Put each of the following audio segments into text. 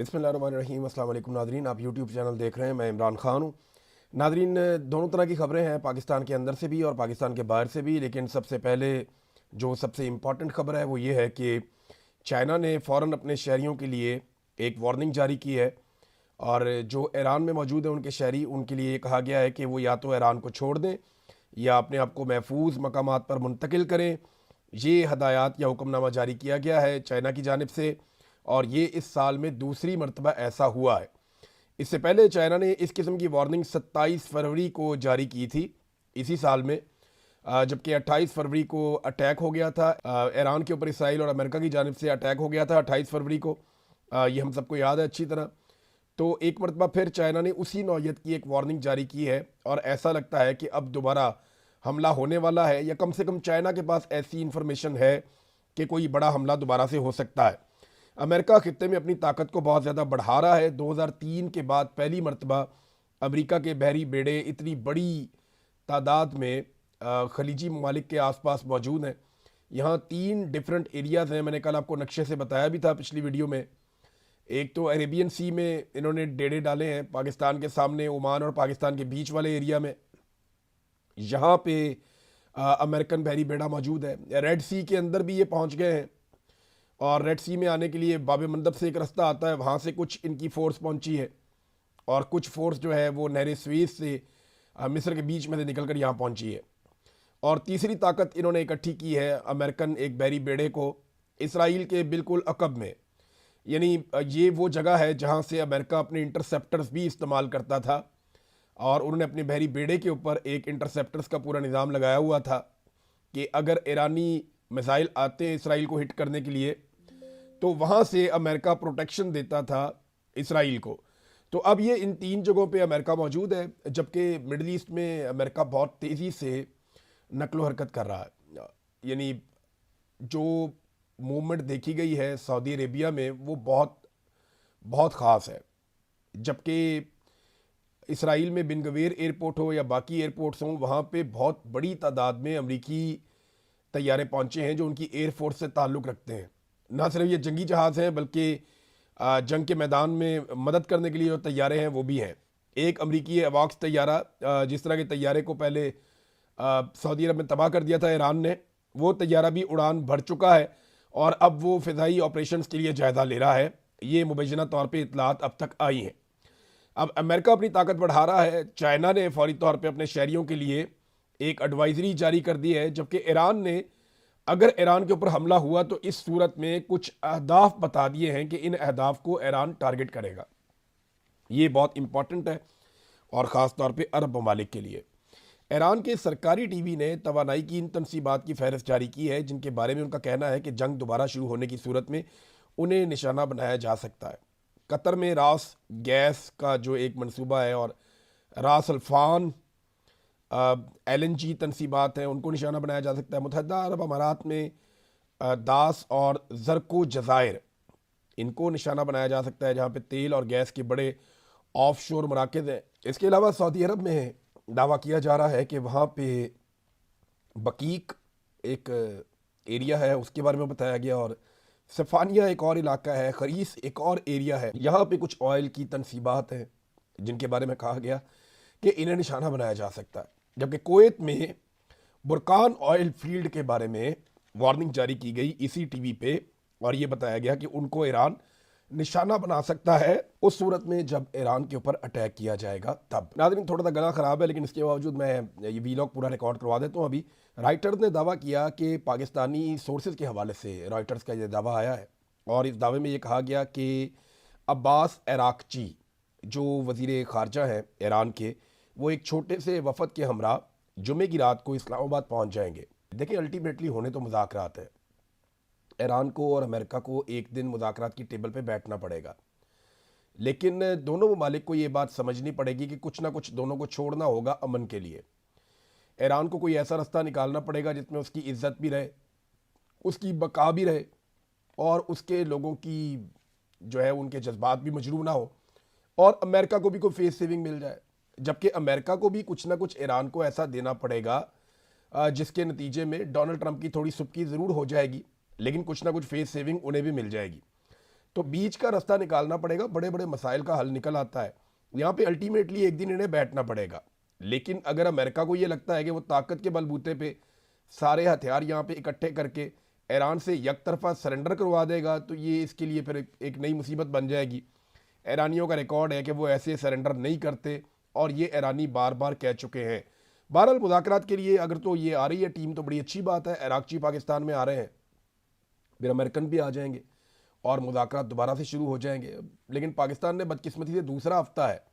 बिस्मिल्लाहिर्रहमानिर्रहीम। अस्सलाम वालेकुम नादरीन, आप यूट्यूब चैनल देख रहे हैं। मैं इमरान ख़ान हूँ। नादरीन, दोनों तरह की ख़बरें हैं, पाकिस्तान के अंदर से भी और पाकिस्तान के बाहर से भी। लेकिन सबसे पहले जो सबसे इम्पॉर्टेंट ख़बर है वो ये है कि चाइना ने फ़ौरन अपने शहरियों के लिए एक वार्निंग जारी की है। और जो ईरान में मौजूद है उनके शहरी, उनके लिए ये कहा गया है कि वो या तो ईरान को छोड़ दें या अपने आप को महफूज मकामात पर मुंतकिल करें। ये हदायत या हुक्मनामा जारी किया गया है चाइना की जानिब से, और ये इस साल में दूसरी मरतबा ऐसा हुआ है। इससे पहले चाइना ने इस किस्म की वार्निंग 27 फरवरी को जारी की थी इसी साल में, जबकि 28 फरवरी को अटैक हो गया था ईरान के ऊपर। इसराइल और अमेरिका की जानिब से अटैक हो गया था 28 फरवरी को। ये हम सबको याद है अच्छी तरह। तो एक मरतबा फिर चाइना ने उसी नौयत की एक वार्निंग जारी की है, और ऐसा लगता है कि अब दोबारा हमला होने वाला है, या कम से कम चाइना के पास ऐसी इंफॉर्मेशन है कि कोई बड़ा हमला दोबारा से हो सकता है। अमेरिका खित्ते में अपनी ताकत को बहुत ज़्यादा बढ़ा रहा है। 2003 के बाद पहली मरतबा अमेरिका के बहरी बेड़े इतनी बड़ी तादाद में खलीजी ममालिक के आसपास मौजूद हैं। यहाँ 3 डिफरेंट एरियाज़ हैं। मैंने कल आपको नक्शे से बताया भी था पिछली वीडियो में। एक तो अरेबियन सी में इन्होंने डेरे डाले हैं, पाकिस्तान के सामने ओमान और पाकिस्तान के बीच वाले एरिया में। यहाँ पे अमेरिकन बहरी बेड़ा मौजूद है। रेड सी के अंदर भी ये पहुँच गए हैं, और रेड सी में आने के लिए बाब मंदब से एक रास्ता आता है, वहाँ से कुछ इनकी फ़ोर्स पहुँची है, और कुछ फ़ोर्स जो है वो नहर स्वेज़ से मिस्र के बीच में से निकल कर यहाँ पहुँची है। और तीसरी ताकत इन्होंने इकट्ठी की है अमेरिकन एक बहरी बेड़े को इसराइल के बिल्कुल अकब में। यानी ये वो जगह है जहाँ से अमेरिका अपने इंटरसेप्टर्स भी इस्तेमाल करता था, और उन्होंने अपने बहरी बेड़े के ऊपर एक इंटरसेप्टर्स का पूरा निज़ाम लगाया हुआ था कि अगर ईरानी मिसाइल आते हैं इसराइल को हिट करने के लिए, तो वहाँ से अमेरिका प्रोटेक्शन देता था इसराइल को। तो अब ये इन 3 जगहों पे अमेरिका मौजूद है, जबकि मिडल ईस्ट में अमेरिका बहुत तेज़ी से नकलो हरकत कर रहा है। यानी जो मूवमेंट देखी गई है सऊदी अरेबिया में वो बहुत बहुत ख़ास है। जबकि इसराइल में बिन गवेर एयरपोर्ट हो या बाकी एयरपोर्ट्स हों, वहाँ पे बहुत बड़ी तादाद में अमरीकी तैयारे पहुँचे हैं जो उनकी एयरफोर्स से ताल्लुक़ रखते हैं। ना सिर्फ ये जंगी जहाज़ हैं, बल्कि जंग के मैदान में मदद करने के लिए जो तैयारे हैं वो भी हैं। एक अमरीकी अवाक्स तैयारा, जिस तरह के तैयारे को पहले सऊदी अरब में तबाह कर दिया था ईरान ने, वो तैयारा भी उड़ान भर चुका है, और अब वो फ़िज़ाई ऑपरेशंस के लिए जायज़ा ले रहा है। ये मुबैना तौर पे इतलात अब तक आई हैं। अब अमेरिका अपनी ताकत बढ़ा रहा है। चाइना ने फौरी तौर पे अपने शहरियों के लिए एक एडवाइजरी जारी कर दी है, जबकि ईरान ने अगर ईरान के ऊपर हमला हुआ तो इस सूरत में कुछ अहदाफ बता दिए हैं कि इन अहदाफ को ईरान टारगेट करेगा। ये बहुत इंपॉर्टेंट है, और ख़ास तौर पे अरब ममालिक के लिए। ईरान के सरकारी टीवी ने तवानाई की इन तनसीबात की फहरिस्त जारी की है, जिनके बारे में उनका कहना है कि जंग दोबारा शुरू होने की सूरत में उन्हें निशाना बनाया जा सकता है। कतर में रास गैस का जो एक मंसूबा है, और रास अल्फान LNG तनसीबात हैं, उनको निशाना बनाया जा सकता है। मुत्तहदा अरब अमारात में दास और ज़रको जज़ायर, इनको निशाना बनाया जा सकता है, जहाँ पे तेल और गैस के बड़े ऑफशोर मराकज़ हैं। इसके अलावा सऊदी अरब में दावा किया जा रहा है कि वहाँ पे बकीक एक एरिया है, उसके बारे में बताया गया, और सफ़ानिया एक और इलाका है, खरीस एक और एरिया है। यहाँ पे कुछ ऑयल की तनसीबात हैं जिनके बारे में कहा गया कि इन्हें निशाना बनाया जा सकता है। जबकि कुवैत में बुरकान ऑयल फील्ड के बारे में वार्निंग जारी की गई इसी टीवी पे, और ये बताया गया कि उनको ईरान निशाना बना सकता है उस सूरत में जब ईरान के ऊपर अटैक किया जाएगा तब। नाज़रीन, थोड़ा सा गला ख़राब है, लेकिन इसके बावजूद मैं ये वीलॉग पूरा रिकॉर्ड करवा देता हूँ। अभी राइटर्स ने दावा किया कि पाकिस्तानी सोर्सेज के हवाले से रॉयटर्स का ये दावा आया है, और इस दावे में ये कहा गया कि अब्बास अराक्ची जो वज़ीर ख़ारजा हैं ईरान के, वो एक छोटे से वफ़द के हमरा जुमे की रात को इस्लामाबाद पहुँच जाएंगे। देखिए, अल्टीमेटली होने तो मुज़ाकरात है। ईरान को और अमेरिका को एक दिन मुज़ाकरात की टेबल पे बैठना पड़ेगा, लेकिन दोनों ममालिक को ये बात समझनी पड़ेगी कि कुछ ना कुछ दोनों को छोड़ना होगा अमन के लिए। ईरान को कोई ऐसा रास्ता निकालना पड़ेगा जिसमें उसकी इज्जत भी रहे, उसकी बका भी रहे, और उसके लोगों की जो है उनके जज्बात भी मजरूह ना हो, और अमेरिका को भी कोई फेस सेविंग मिल जाए। जबकि अमेरिका को भी कुछ ना कुछ ईरान को ऐसा देना पड़ेगा जिसके नतीजे में डोनाल्ड ट्रंप की थोड़ी सुबकी ज़रूर हो जाएगी, लेकिन कुछ ना कुछ फेस सेविंग उन्हें भी मिल जाएगी। तो बीच का रास्ता निकालना पड़ेगा, बड़े बड़े मसाइल का हल निकल आता है। यहाँ पे अल्टीमेटली एक दिन इन्हें बैठना पड़ेगा। लेकिन अगर अमेरिका को ये लगता है कि वो ताकत के बलबूते पे सारे हथियार यहाँ पे इकट्ठे करके ईरान से एक तरफा सरेंडर करवा देगा, तो ये इसके लिए फिर एक नई मुसीबत बन जाएगी। ईरानियों का रिकॉर्ड है कि वो ऐसे सरेंडर नहीं करते और ये ईरानी बार बार कह चुके हैं। बहरहाल मुज़ाकरात के लिए अगर तो ये आ रही है टीम तो बड़ी अच्छी बात है। इराक़ची पाकिस्तान में आ रहे हैं, फिर अमेरिकन भी आ जाएंगे और मुज़ाकरात दोबारा से शुरू हो जाएंगे। लेकिन पाकिस्तान ने बदकिस्मती से दूसरा हफ्ता है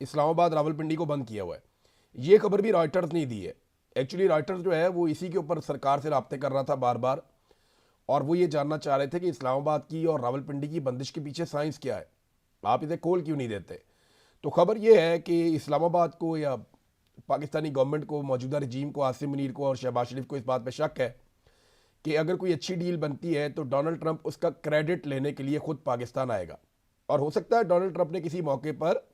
इस्लामाबाद रावलपिंडी को बंद किया हुआ है। ये खबर भी रॉयटर्स ने दी है। एक्चुअली रॉयटर्स जो है वो इसी के ऊपर सरकार से रब्ते कर रहा था बार बार, और वो ये जानना चाह रहे थे कि इस्लामाबाद की और रावलपिंडी की बंदिश के पीछे साइंस क्या है, आप इसे खोल क्यों नहीं देते। तो खबर ये है कि इस्लामाबाद को या पाकिस्तानी गवर्नमेंट को, मौजूदा रजीम को, आसिम मुनीर को और शहबाज शरीफ को इस बात पर शक है कि अगर कोई अच्छी डील बनती है तो डोनाल्ड ट्रंप उसका क्रेडिट लेने के लिए खुद पाकिस्तान आएगा। और हो सकता है डोनाल्ड ट्रंप ने किसी मौके पर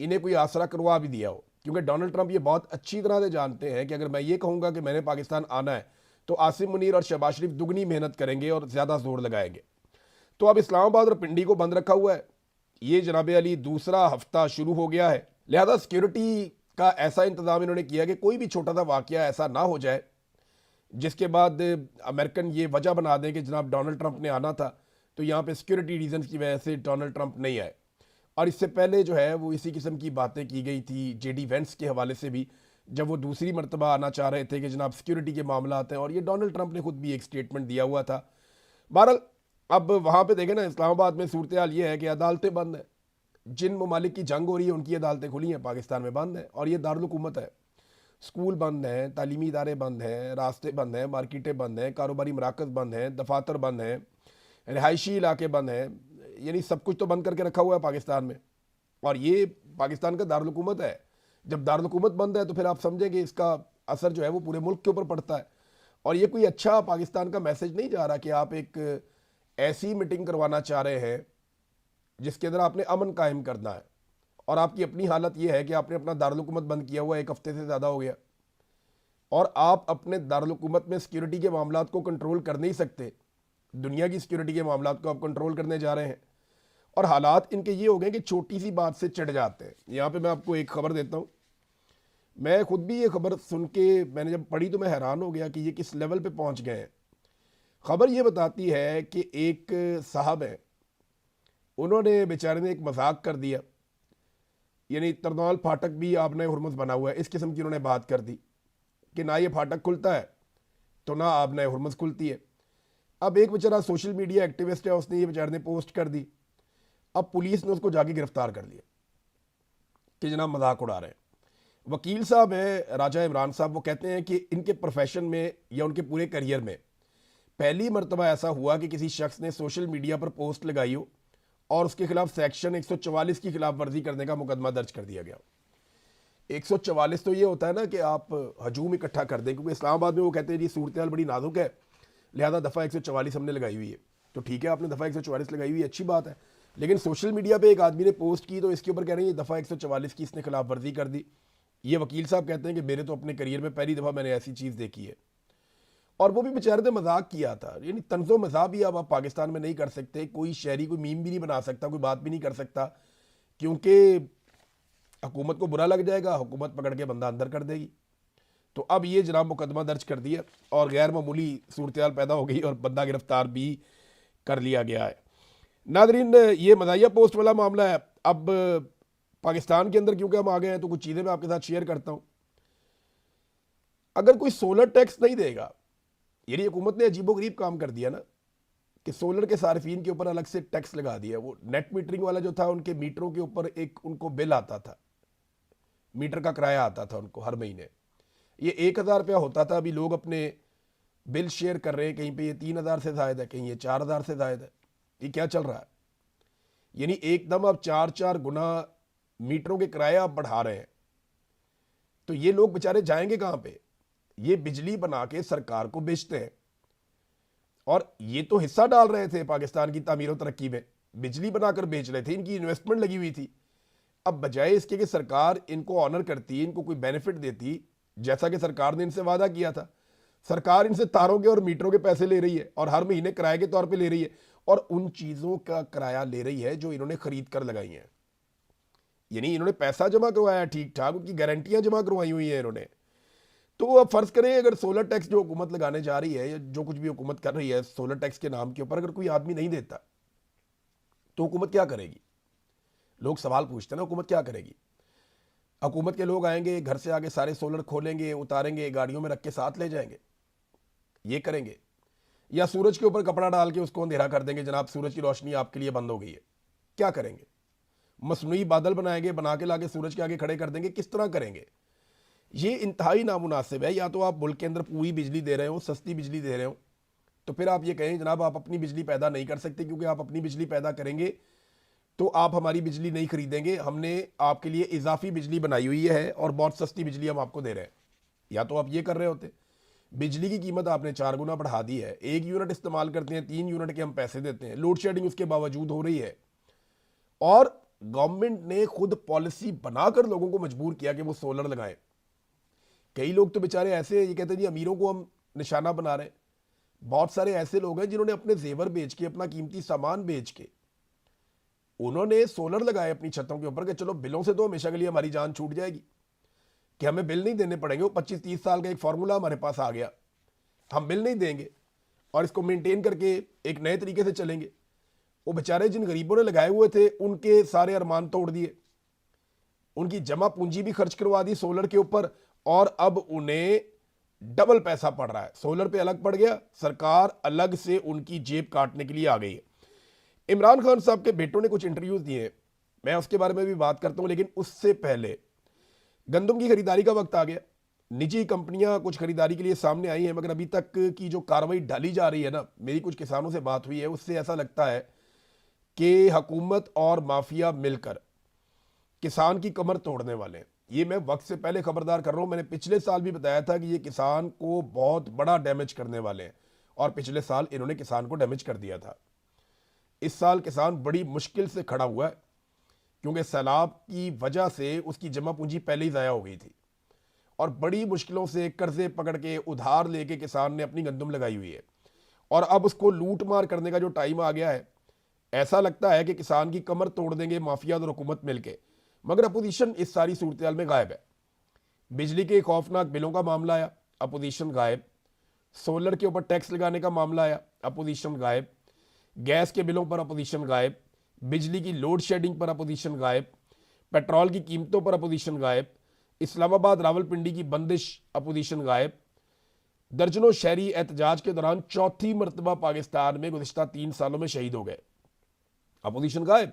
इन्हें कोई आसरा करवा भी दिया हो, क्योंकि डोनाल्ड ट्रंप ये बहुत अच्छी तरह से जानते हैं कि अगर मैं ये कहूँगा कि मैंने पाकिस्तान आना है तो आसिम मुनीर और शहबाज शरीफ दुगनी मेहनत करेंगे और ज़्यादा जोर लगाएंगे। तो अब इस्लामाबाद और पिंडी को बंद रखा हुआ है। ये जनाब अली दूसरा हफ्ता शुरू हो गया है, लिहाजा सिक्योरिटी का ऐसा इंतजाम इन्होंने किया कि कोई भी छोटा सा वाकया ऐसा ना हो जाए जिसके बाद अमेरिकन ये वजह बना दें कि जनाब डोनाल्ड ट्रंप ने आना था तो यहाँ पे सिक्योरिटी रीजन की वजह से डोनाल्ड ट्रंप नहीं आए। और इससे पहले जो है वो इसी किस्म की बातें की गई थी जेडी वेंस के हवाले से भी, जब वो दूसरी मरतबा आना चाह रहे थे कि जनाब सिक्योरिटी के मामला आते हैं, और ये डोनाल्ड ट्रंप ने खुद भी एक स्टेटमेंट दिया हुआ था। बहरहाल अब वहाँ पे देखें ना, इस्लामाबाद में सूरत हाल ये है कि अदालतें बंद हैं। जिन ममालिक की जंग हो रही है उनकी अदालतें खुली हैं, पाकिस्तान में बंद है। और ये दारुल हुकूमत है। स्कूल बंद हैं, तालीमी इदारे बंद हैं, रास्ते बंद हैं, मार्केटें बंद हैं, कारोबारी मराकज़ बंद हैं, दफातर बंद हैं, रिहायशी इलाके बंद हैं, यानी सब कुछ तो बंद करके रखा हुआ है पाकिस्तान में। और ये पाकिस्तान का दारुल हुकूमत है। जब दारुल हुकूमत बंद है तो फिर आप समझेंगे इसका असर जो है वो पूरे मुल्क के ऊपर पड़ता है। और ये कोई अच्छा पाकिस्तान का मैसेज नहीं जा रहा कि आप एक ऐसी मीटिंग करवाना चाह रहे हैं जिसके अंदर आपने अमन कायम करना है, और आपकी अपनी हालत यह है कि आपने अपना दारुल हुकूमत बंद किया हुआ 1 हफ्ते से ज़्यादा हो गया, और आप अपने दारुल हुकूमत में सिक्योरिटी के मामलात को कंट्रोल कर नहीं सकते। दुनिया की सिक्योरिटी के मामलात को आप कंट्रोल करने जा रहे हैं, और हालात इनके ये हो गए कि छोटी सी बात से चिढ़ जाते हैं। यहाँ पे मैं आपको एक खबर देता हूँ। मैं खुद भी ये खबर सुन के मैंने जब पढ़ी तो मैं हैरान हो गया कि ये किस लेवल पे पहुँच गए हैं। खबर ये बताती है कि एक साहब है, उन्होंने बेचारे ने एक मजाक कर दिया, यानी तरनौल फाटक भी आपने हुरमुज़ बना हुआ है, इस किस्म की उन्होंने बात कर दी कि ना ये फाटक खुलता है तो ना आपने हुरमुज़ खुलती है। अब एक बेचारा सोशल मीडिया एक्टिविस्ट है, उसने ये बेचारे ने पोस्ट कर दी। अब पुलिस ने उसको जाके गिरफ्तार कर लिया कि जनाब मजाक उड़ा रहे हैं। वकील साहब हैं राजा इमरान साहब, वो कहते हैं कि इनके प्रोफेशन में या उनके पूरे करियर में पहली मरतबा ऐसा हुआ कि किसी शख्स ने सोशल मीडिया पर पोस्ट लगाई हो और उसके खिलाफ सेक्शन 144 की खिलाफ वर्जी करने का मुकदमा दर्ज कर दिया गया। 144 तो ये होता है ना कि आप हजूम इकट्ठा कर दें, क्योंकि इस्लामाबाद में वो कहते हैं जी सूरत हाल बड़ी नाजुक है, लिहाजा दफ़ा 144 हमने लगाई हुई है। तो ठीक है, आपने दफ़ा 144 लगाई हुई है, अच्छी बात है। लेकिन सोशल मीडिया पे एक आदमी ने पोस्ट की तो इसके ऊपर कह रहे हैं ये दफ़ा 144 की इसने खिलाफ वर्जी कर दी। ये वकील साहब कहते हैं कि मेरे तो अपने करियर में पहली दफ़ा मैंने ऐसी चीज़ देखी है, और वो भी बेचारे ने मजाक किया था। यानी तंज़ो मज़ाक भी अब आप पाकिस्तान में नहीं कर सकते, कोई शहरी कोई मीम भी नहीं बना सकता, कोई बात भी नहीं कर सकता, क्योंकि हुकूमत को बुरा लग जाएगा, हुकूमत पकड़ के बंदा अंदर कर देगी। तो अब ये जनाब मुकदमा दर्ज कर दिया और गैर मामूली सूरत हाल पैदा हो गई और बंदा गिरफ्तार भी कर लिया गया है। नादरीन, ये मज़ाहिया पोस्ट वाला मामला है। अब पाकिस्तान के अंदर क्योंकि हम आ गए हैं तो कुछ चीज़ें मैं आपके साथ शेयर करता हूँ। अगर कोई सोलर टैक्स नहीं देगा, यानी हुकूमत ने अजीबोगरीब काम कर दिया ना कि सोलर के सार्फिन के ऊपर अलग से टैक्स लगा दिया। वो नेट मीटरिंग वाला जो था, उनके मीटरों के ऊपर एक उनको बिल आता था, मीटर का किराया आता था उनको हर महीने। ये 1000 रुपया होता था, अभी लोग अपने बिल शेयर कर रहे हैं, कहीं पे ये 3000 से ज़ायद है, कहीं ये 4000 से ज़ायद है। ये क्या चल रहा है? यानी एकदम अब 4-4 गुना मीटरों के किराए आप बढ़ा रहे हैं। तो ये लोग बेचारे जाएंगे कहाँ पे? ये बिजली बना के सरकार को बेचते हैं, और ये तो हिस्सा डाल रहे थे पाकिस्तान की तामीर और तरक्की में, बिजली बनाकर बेच रहे थे, इनकी इन्वेस्टमेंट लगी हुई थी। अब बजाय इसके कि सरकार इनको ऑनर करती, इनको कोई बेनिफिट देती, जैसा कि सरकार ने इनसे वादा किया था, सरकार इनसे तारों के और मीटरों के पैसे ले रही है और हर महीने किराए के तौर पे ले रही है, और उन चीज़ों का किराया ले रही है जो इन्होंने खरीद कर लगाई हैं। यानी इन्होंने पैसा जमा करवाया ठीक ठाक, उनकी गारंटियां जमा करवाई हुई हैं इन्होंने। तो अब फर्ज करें अगर सोलर टैक्स जो हुकूमत लगाने जा रही है या जो कुछ भी हुकूमत कर रही है सोलर टैक्स के नाम के ऊपर, अगर कोई आदमी नहीं देता तो हुकूमत क्या करेगी? लोग सवाल पूछते हैं ना, हुकूमत क्या करेगी? हुकूमत के लोग आएंगे, घर से आगे सारे सोलर खोलेंगे, उतारेंगे, गाड़ियों में रख के साथ ले जाएंगे, ये करेंगे? या सूरज के ऊपर कपड़ा डाल के उसको अंधेरा कर देंगे, जनाब सूरज की रोशनी आपके लिए बंद हो गई है, क्या करेंगे? मसनूई बादल बनाएंगे, बना के लाके सूरज के आगे खड़े कर देंगे, किस तरह करेंगे? ये इंतहाई नामुनासिब है। या तो आप मुल्क के अंदर पूरी बिजली दे रहे हो, सस्ती बिजली दे रहे हो, तो फिर आप ये कहें जनाब आप अपनी बिजली पैदा नहीं कर सकते, क्योंकि आप अपनी बिजली पैदा करेंगे तो आप हमारी बिजली नहीं खरीदेंगे, हमने आपके लिए इजाफी बिजली बनाई हुई है और बहुत सस्ती बिजली हम आपको दे रहे हैं। या तो आप ये कर रहे होते, बिजली की कीमत आपने 4 गुना बढ़ा दी है, 1 यूनिट इस्तेमाल करते हैं 3 यूनिट के हम पैसे देते हैं, लोड शेडिंग उसके बावजूद हो रही है, और गवर्नमेंट ने खुद पॉलिसी बनाकर लोगों को मजबूर किया कि वो सोलर लगाएं। कई लोग तो बेचारे ऐसे हैं, ये कहते हैं जी अमीरों को हम निशाना बना रहे हैं। बहुत सारे ऐसे लोग हैं जिन्होंने अपने जेवर बेच के, अपना कीमती सामान बेच के, उन्होंने सोलर लगाए अपनी छतों के ऊपर कि चलो बिलों से तो हमेशा के लिए हमारी जान छूट जाएगी, कि हमें बिल नहीं देने पड़ेंगे। वो 25-30 साल का एक फार्मूला हमारे पास आ गया, हम बिल नहीं देंगे और इसको मेंटेन करके एक नए तरीके से चलेंगे। वो बेचारे जिन गरीबों ने लगाए हुए थे उनके सारे अरमान तोड़ दिए, उनकी जमा पूंजी भी खर्च करवा दी सोलर के ऊपर, और अब उन्हें डबल पैसा पड़ रहा है। सोलर पे अलग पड़ गया, सरकार अलग से उनकी जेब काटने के लिए आ गई है। इमरान खान साहब के बेटों ने कुछ इंटरव्यूज दिए, मैं उसके बारे में भी बात करता हूं, लेकिन उससे पहले गंदम की खरीदारी का वक्त आ गया। निजी कंपनियां कुछ खरीदारी के लिए सामने आई हैं, मगर अभी तक की जो कार्रवाई डाली जा रही है ना, मेरी कुछ किसानों से बात हुई है, उससे ऐसा लगता है कि हुकूमत और माफिया मिलकर किसान की कमर तोड़ने वाले हैं। ये मैं वक्त से पहले खबरदार कर रहा हूं, मैंने पिछले साल भी बताया था कि ये किसान को बहुत बड़ा डैमेज करने वाले हैं, और पिछले साल इन्होंने किसान को डैमेज कर दिया था। इस साल किसान बड़ी मुश्किल से खड़ा हुआ है, क्योंकि सैलाब की वजह से उसकी जमा पूंजी पहले ही ज़ाया हो गई थी, और बड़ी मुश्किलों से कर्जे पकड़ के उधार लेके किसान ने अपनी गंदम लगाई हुई है, और अब उसको लूट मार करने का जो टाइम आ गया है, ऐसा लगता है कि किसान की कमर तोड़ देंगे माफिया और हुकूमत मिलके। मगर अपोजिशन इस सारी सूरत में गायब है। बिजली के खौफनाक बिलों का मामला आया, अपोजिशन गायब। सोलर के ऊपर टैक्स लगाने का मामला आया, अपोजिशन गायब। गैस के बिलों पर अपोजिशन गायब, बिजली की लोड शेडिंग पर अपोजिशन गायब, पेट्रोल की कीमतों पर अपोजिशन गायब, इस्लामाबाद रावलपिंडी की बंदिश अपोजिशन गायब। दर्जनों शहरी एहतजाज के दौरान चौथी मरतबा पाकिस्तान में गुज़िश्ता 3 सालों में शहीद हो गए, अपोजिशन गायब।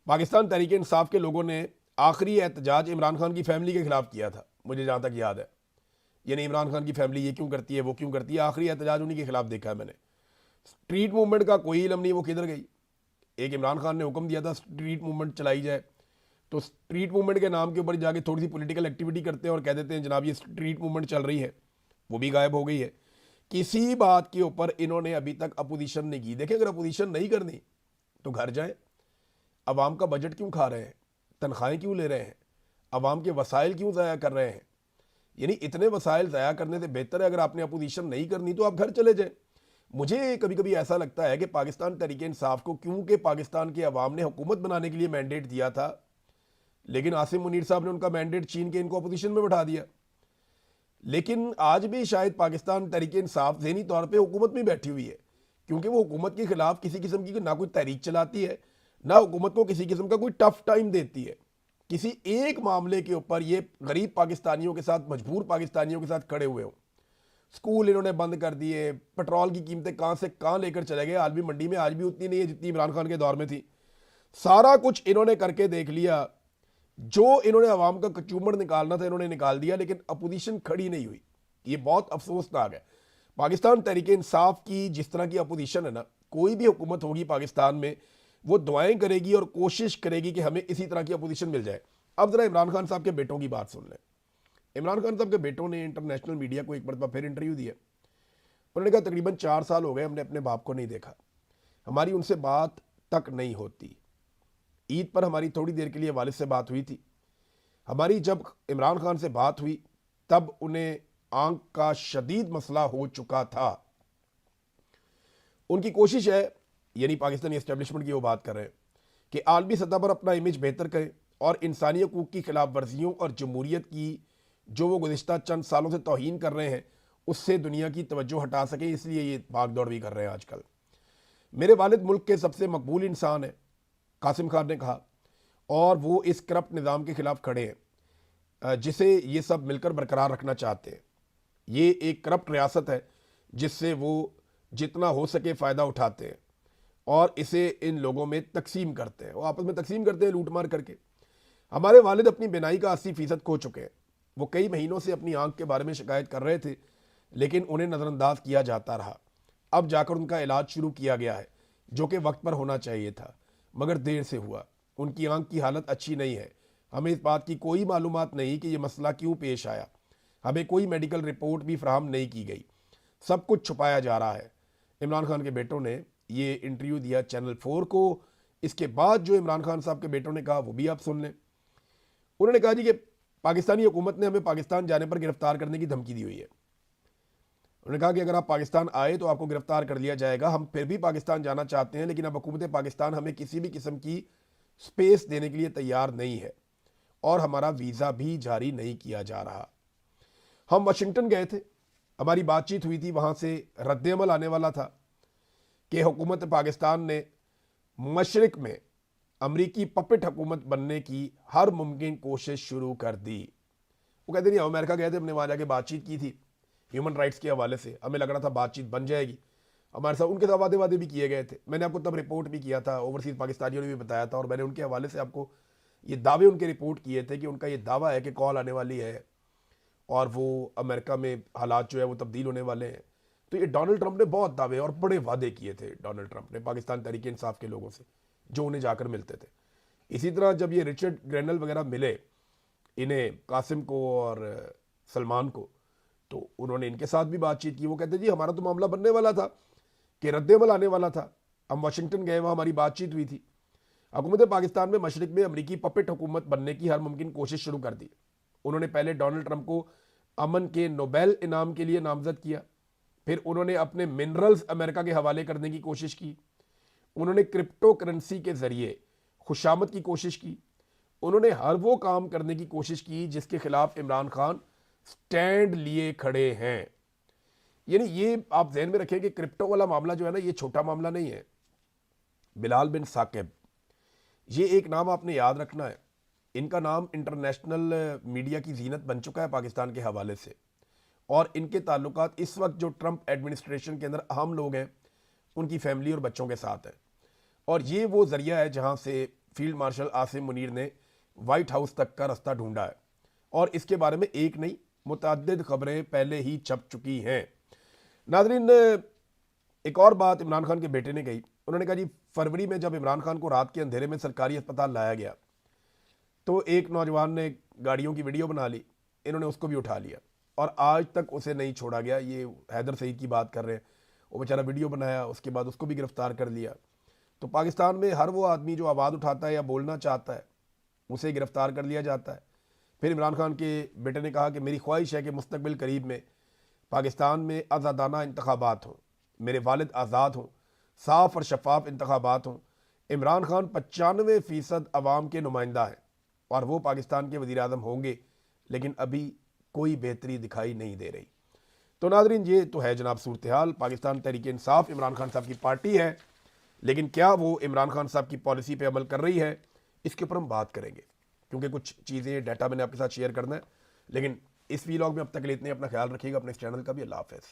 पाकिस्तान तहरीक इंसाफ के लोगों ने आखिरी एहतजाज इमरान खान की फैमिली के खिलाफ किया था, मुझे जहां तक याद है। यानी इमरान खान की फैमिली ये क्यों करती है, वो क्यों करती है, आखिरी एहतजाज उन्हीं के खिलाफ देखा है मैंने। स्ट्रीट मूवमेंट का कोई इलम नहीं वो किधर गई। एक इमरान खान ने हुक्म दिया था स्ट्रीट मूवमेंट चलाई जाए, तो स्ट्रीट मूवमेंट के नाम के ऊपर जाके थोड़ी सी पॉलिटिकल एक्टिविटी करते हैं और कह देते हैं जनाब ये स्ट्रीट मूवमेंट चल रही है, वो भी गायब हो गई है। किसी बात के ऊपर इन्होंने अभी तक अपोजिशन नहीं की। देखें, अगर अपोजिशन नहीं करनी तो घर जाएं। अवाम का बजट क्यों खा रहे हैं, तनख्वाहें क्यों ले रहे हैं, अवाम के वसाइल क्यों ज़ाया कर रहे हैं? यानी इतने वसाइल ज़ाया करने से बेहतर है अगर आपने अपोजिशन नहीं करनी तो आप घर चले जाएं। मुझे कभी कभी ऐसा लगता है कि पाकिस्तान तहरीक इंसाफ को, क्योंकि पाकिस्तान के अवाम ने हुकूमत बनाने के लिए मैंडेट दिया था, लेकिन आसिम मुनीर साहब ने उनका मैंडेट छीन के इनको अपोजिशन में बैठा दिया। लेकिन आज भी शायद पाकिस्तान तहरीक इंसाफ ज़हनी तौर पर हुकूमत में बैठी हुई है, क्योंकि वो हुकूमत के खिलाफ किसी किस्म की ना कोई तहरीक चलाती है, ना हुकूमत को किसी किस्म का कोई टफ टाइम देती है। किसी एक मामले के ऊपर ये गरीब पाकिस्तानियों के साथ, मजबूर पाकिस्तानियों के साथ खड़े हुए हो। स्कूल इन्होंने बंद कर दिए, पेट्रोल की कीमतें कहां से कहां लेकर चले गए। आलमी मंडी में आज भी उतनी नहीं है जितनी इमरान खान के दौर में थी। सारा कुछ इन्होंने करके देख लिया, जो इन्होंने अवाम का कचूमर निकालना था इन्होंने निकाल दिया, लेकिन अपोजिशन खड़ी नहीं हुई। ये बहुत अफसोसनाक है। पाकिस्तान तहरीक इंसाफ की जिस तरह की अपोजिशन है ना, कोई भी हुकूमत होगी पाकिस्तान में वो दुआएं करेगी और कोशिश करेगी कि हमें इसी तरह की अपोजिशन मिल जाए। अब जरा इमरान खान साहब के बेटों की बात सुन लें। इमरान खान साहब के बेटों ने इंटरनेशनल मीडिया को एक मरतबा फिर इंटरव्यू दिया। उन्होंने कहा तकरीबन 4 साल हो गए हमने अपने बाप को नहीं देखा, हमारी उनसे बात तक नहीं होती। ईद पर हमारी थोड़ी देर के लिए वालिद से बात हुई थी। हमारी जब इमरान खान से बात हुई तब उन्हें आंख का शदीद मसला हो चुका था। उनकी कोशिश है यानी पाकिस्तानी एस्टेब्लिशमेंट की वो बात कर रहे हैं कि आलमी सतह पर अपना इमेज बेहतर करें और इंसानी हकूक़ की खिलाफ वर्जियों और जमहूरियत की जो वो गुज़िश्ता चंद सालों से तौहीन कर रहे हैं उससे दुनिया की तवज्जो हटा सकें, इसलिए ये भाग दौड़ भी कर रहे हैं आजकल। मेरे वालिद मुल्क के सबसे मकबूल इंसान हैं, कासिम खान ने कहा, और वो इस करप्ट निज़ाम के ख़िलाफ़ खड़े हैं जिसे ये सब मिलकर बरकरार रखना चाहते हैं। ये एक करप्ट रियासत है जिससे वो जितना हो सके फ़ायदा उठाते हैं और इसे इन लोगों में तकसीम करते हैं, वो आपस में तकसीम करते हैं लूट मार करके। हमारे वालिद अपनी बिनाई का 80% खो चुके हैं। वो कई महीनों से अपनी आंख के बारे में शिकायत कर रहे थे, लेकिन उन्हें नज़रअंदाज किया जाता रहा। अब जाकर उनका इलाज शुरू किया गया है, जो कि वक्त पर होना चाहिए था, मगर देर से हुआ। उनकी आंख की हालत अच्छी नहीं है। हमें इस बात की कोई मालूमात नहीं कि यह मसला क्यों पेश आया। हमें कोई मेडिकल रिपोर्ट भी फराहम नहीं की गई। सब कुछ छुपाया जा रहा है। इमरान खान के बेटों ने ये इंटरव्यू दिया चैनल 4 को। इसके बाद जो इमरान खान साहब के बेटों ने कहा वो भी आप सुन लें। उन्होंने कहा जी कि पाकिस्तानी हुकूमत ने हमें पाकिस्तान जाने पर गिरफ्तार करने की धमकी दी हुई है। उन्होंने कहा कि अगर आप पाकिस्तान आए तो आपको गिरफ्तार कर लिया जाएगा। हम फिर भी पाकिस्तान जाना चाहते हैं, लेकिन अब हुकूमत पाकिस्तान हमें किसी भी किस्म की स्पेस देने के लिए तैयार नहीं है और हमारा वीज़ा भी जारी नहीं किया जा रहा। हम वाशिंगटन गए थे, हमारी बातचीत हुई थी, वहाँ से रद्द-ए-अमल आने वाला था कि हुकूमत पाकिस्तान ने मशरिक में अमरीकी पपेट हुकूमत बनने की हर मुमकिन कोशिश शुरू कर दी। वो कहते नहीं, हम अमेरिका गए थे, हमने वहाँ जाके बातचीत की थी ह्यूमन राइट्स के हवाले से, हमें लग रहा था बातचीत बन जाएगी। हमारे साथ उनके साथ वादे भी किए गए थे। मैंने आपको तब रिपोर्ट भी किया था, ओवरसीज़ पाकिस्तानियों ने भी बताया था, और मैंने उनके हवाले से आपको ये दावे उनके रिपोर्ट किए थे कि उनका ये दावा है कि कॉल आने वाली है और वो अमेरिका में हालात जो है वो तब्दील होने वाले हैं। तो ये डोनाल्ड ट्रंप ने बहुत दावे और बड़े वादे किए थे डोनाल्ड ट्रंप ने पाकिस्तान तहरीक इंसाफ के लोगों से, जो उन्हें जाकर मिलते थे। इसी तरह जब ये रिचर्ड ग्रेनल वगैरह मिले इन्हें, कासिम को और सलमान को, तो उन्होंने इनके साथ भी बातचीत की। वो कहते जी हमारा तो मामला बनने वाला था कि रद्द-ए-अमल आने वाला था। हम वाशिंगटन गए, वहाँ हमारी बातचीत हुई थी। हुकूमत पाकिस्तान में मशरिक में अमरीकी पपेट हुकूमत बनने की हर मुमकिन कोशिश शुरू कर दी। उन्होंने पहले डोनाल्ड ट्रंप को अमन के नोबेल इनाम के लिए नामजद किया, फिर उन्होंने अपने मिनरल्स अमेरिका के हवाले करने की कोशिश की। उन्होंने क्रिप्टो करेंसी के जरिए खुशामद की कोशिश की। उन्होंने हर वो काम करने की कोशिश की जिसके खिलाफ इमरान खान स्टैंड लिए खड़े हैं। यानी ये आप ध्यान में रखें कि क्रिप्टो वाला मामला जो है ना, ये छोटा मामला नहीं है। बिलाल बिन साकिब, ये एक नाम आपने याद रखना है। इनका नाम इंटरनेशनल मीडिया की जीनत बन चुका है पाकिस्तान के हवाले से, और इनके ताल्लुकात इस वक्त जो ट्रंप एडमिनिस्ट्रेशन के अंदर अहम लोग हैं उनकी फैमिली और बच्चों के साथ है। और ये वो जरिया है जहां से फील्ड मार्शल आसिम मुनीर ने वाइट हाउस तक का रास्ता ढूंढा है, और इसके बारे में एक नहीं मुतअद्दिद खबरें पहले ही छप चुकी हैं। नाज़रीन, एक और बात इमरान खान के बेटे ने कही। उन्होंने कहा जी फरवरी में जब इमरान खान को रात के अंधेरे में सरकारी अस्पताल लाया गया तो एक नौजवान ने गाड़ियों की वीडियो बना ली, इन्होंने उसको भी उठा लिया और आज तक उसे नहीं छोड़ा गया। ये हैदर सईद की बात कर रहे हैं, वो बेचारा वीडियो बनाया, उसके बाद उसको भी गिरफ्तार कर लिया। तो पाकिस्तान में हर वो आदमी जो आवाज़ उठाता है या बोलना चाहता है उसे गिरफ्तार कर लिया जाता है। फिर इमरान खान के बेटे ने कहा कि मेरी ख्वाहिश है कि मुस्तकबिल करीब में पाकिस्तान में आज़ादाना इंतखाबात हों, मेरे वालिद आज़ाद हों, साफ़ और शफाफ इंतखाबात हों। इमरान खान 95% अवाम के नुमाइंदा हैं और वो पाकिस्तान के वज़ीर-ए-आज़म होंगे, लेकिन अभी कोई बेहतरी दिखाई नहीं दे रही। तो नाज़रीन, ये तो है जनाब सूरत हाल। पाकिस्तान तहरीक इंसाफ इमरान खान साहब की पार्टी है, लेकिन क्या वो इमरान खान साहब की पॉलिसी पे अमल कर रही है, इसके ऊपर हम बात करेंगे, क्योंकि कुछ चीज़ें डाटा मैंने आपके साथ शेयर करना है। लेकिन इस वीलॉग में अब तक के लिए इतने। अपना ख्याल रखिएगा, अपने इस चैनल का भी। अल्लाह हाफ़िज़।